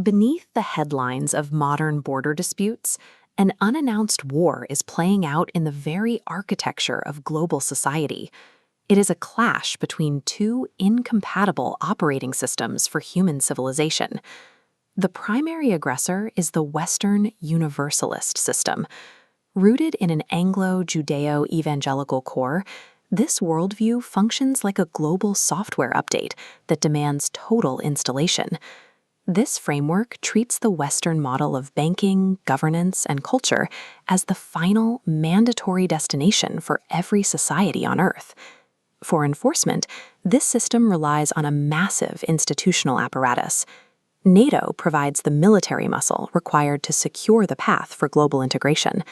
Beneath the headlines of modern border disputes, an unannounced war is playing out in the very architecture of global society. It is a clash between two incompatible operating systems for human civilization. The primary aggressor is the Western Universalist system. Rooted in an Anglo-Judeo-evangelical core, this worldview functions like a global software update that demands total installation. This framework treats the Western model of banking, governance, and culture as the final, mandatory destination for every society on Earth. For enforcement, this system relies on a massive institutional apparatus. NATO provides the military muscle required to secure the path for global integration.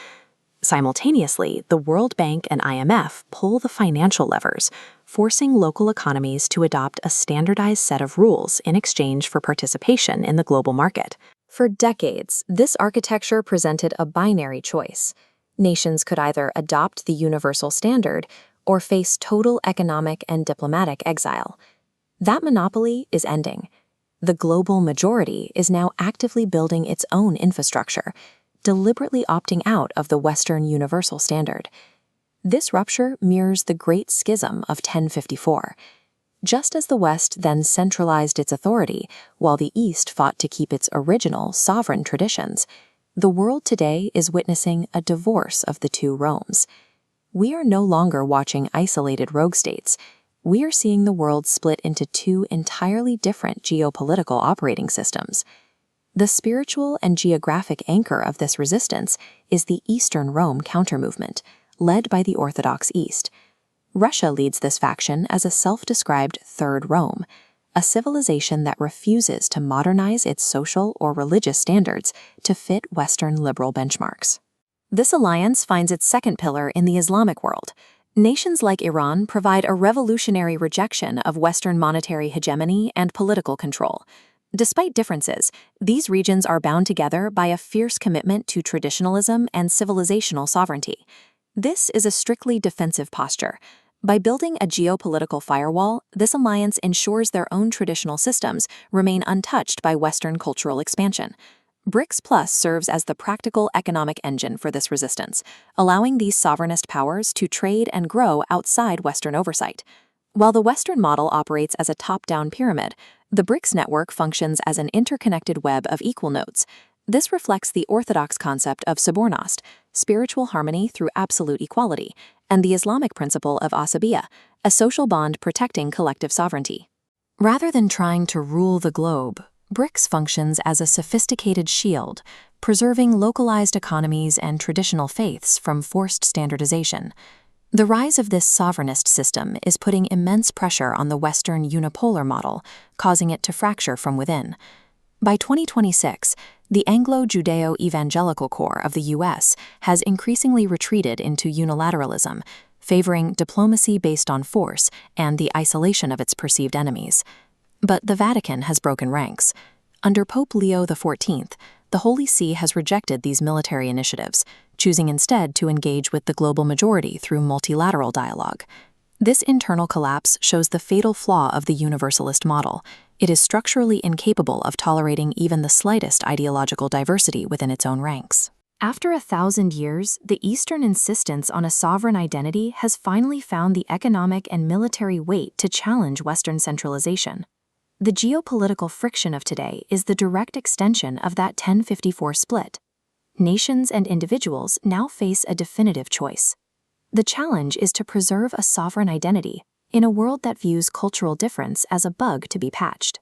Simultaneously, the World Bank and IMF pull the financial levers, forcing local economies to adopt a standardized set of rules in exchange for participation in the global market. For decades, this architecture presented a binary choice. Nations could either adopt the universal standard or face total economic and diplomatic exile. That monopoly is ending. The global majority is now actively building its own infrastructure, deliberately opting out of the Western universal standard. This rupture mirrors the Great Schism of 1054. Just as the West then centralized its authority, while the East fought to keep its original sovereign traditions, the world today is witnessing a divorce of the two Romes. We are no longer watching isolated rogue states. We are seeing the world split into two entirely different geopolitical operating systems. The spiritual and geographic anchor of this resistance is the Eastern Rome countermovement, led by the Orthodox East. Russia leads this faction as a self-described Third Rome, a civilization that refuses to modernize its social or religious standards to fit Western liberal benchmarks. This alliance finds its second pillar in the Islamic world. Nations like Iran provide a revolutionary rejection of Western monetary hegemony and political control. Despite differences, these regions are bound together by a fierce commitment to traditionalism and civilizational sovereignty. This is a strictly defensive posture. By building a geopolitical firewall, this alliance ensures their own traditional systems remain untouched by Western cultural expansion. BRICS Plus serves as the practical economic engine for this resistance, allowing these sovereignist powers to trade and grow outside Western oversight. While the Western model operates as a top-down pyramid, the BRICS network functions as an interconnected web of equal nodes. This reflects the orthodox concept of subornost, spiritual harmony through absolute equality, and the Islamic principle of asabiyya, a social bond protecting collective sovereignty. Rather than trying to rule the globe, BRICS functions as a sophisticated shield, preserving localized economies and traditional faiths from forced standardization. The rise of this sovereignist system is putting immense pressure on the Western unipolar model, causing it to fracture from within. By 2026, the Anglo-Judeo-evangelical core of the U.S. has increasingly retreated into unilateralism, favoring diplomacy based on force and the isolation of its perceived enemies. But the Vatican has broken ranks. Under Pope Leo XIV, the Holy See has rejected these military initiatives, choosing instead to engage with the global majority through multilateral dialogue. This internal collapse shows the fatal flaw of the universalist model. It is structurally incapable of tolerating even the slightest ideological diversity within its own ranks. After 1,000 years, the Eastern insistence on a sovereign identity has finally found the economic and military weight to challenge Western centralization. The geopolitical friction of today is the direct extension of that 1054 split. Nations and individuals now face a definitive choice. The challenge is to preserve a sovereign identity in a world that views cultural difference as a bug to be patched.